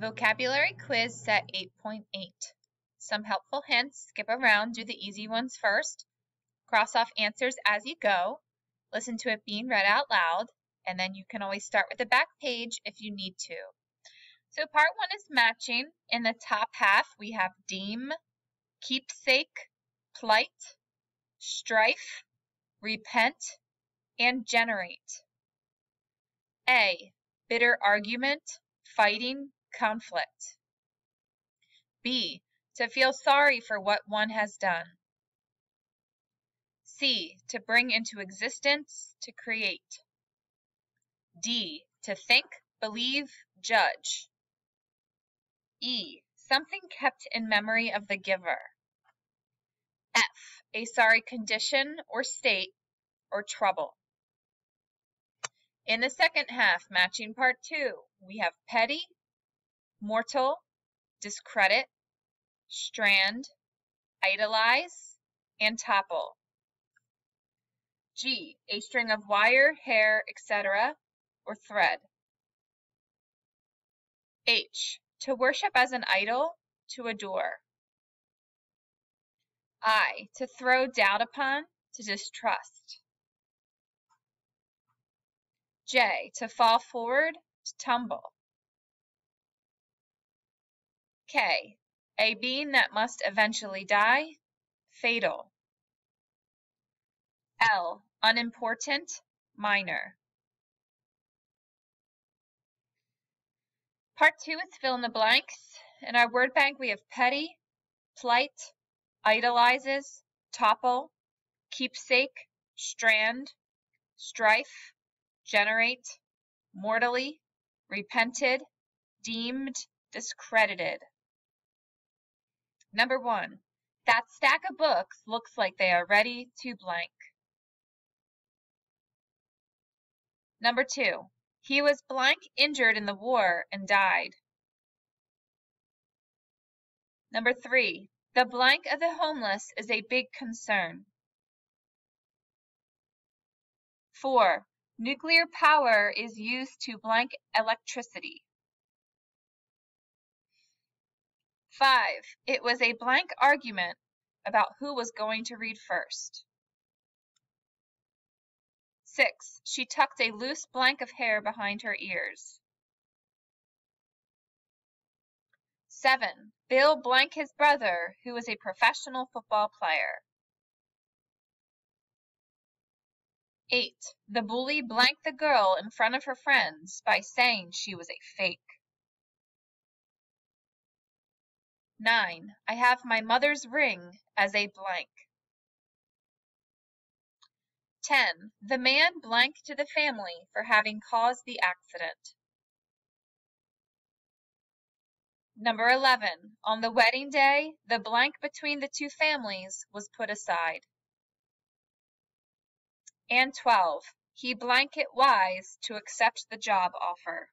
Vocabulary quiz set 8.8. Some helpful hints. Skip around, do the easy ones first. Cross off answers as you go. Listen to it being read out loud, and then you can always start with the back page if you need to. So part 1 is matching. In the top half, we have deem, keepsake, plight, strife, repent, and generate. A, bitter argument, fighting, conflict. B, to feel sorry for what one has done. C, to bring into existence, to create. D, to think, believe, judge. E, something kept in memory of the giver. F, a sorry condition or state or trouble. In the second half, matching part 2, we have petty, mortal, discredit, strand, idolize, and topple. G, a string of wire, hair, etc., or thread. H, to worship as an idol, to adore. I, to throw doubt upon, to distrust. J, to fall forward, to tumble. K, a being that must eventually die, fatal. L, unimportant, minor. Part 2 is fill in the blanks. In our word bank, we have petty, plight, idolizes, topple, keepsake, strand, strife, generate, mortally, repented, deemed, discredited. Number 1, that stack of books looks like they are ready to blank. Number 2, he was blank injured in the war and died. Number 3, the blank of the homeless is a big concern. 4, nuclear power is used to blank electricity. 5, it was a blank argument about who was going to read first. 6, she tucked a loose blank of hair behind her ears. 7, Bill blank his brother, who was a professional football player. 8, the bully blanked the girl in front of her friends by saying she was a fake. 9, I have my mother's ring as a blank. 10, the man blanked to the family for having caused the accident. Number 11, on the wedding day, the blank between the two families was put aside. And 12, he blanked it wise to accept the job offer.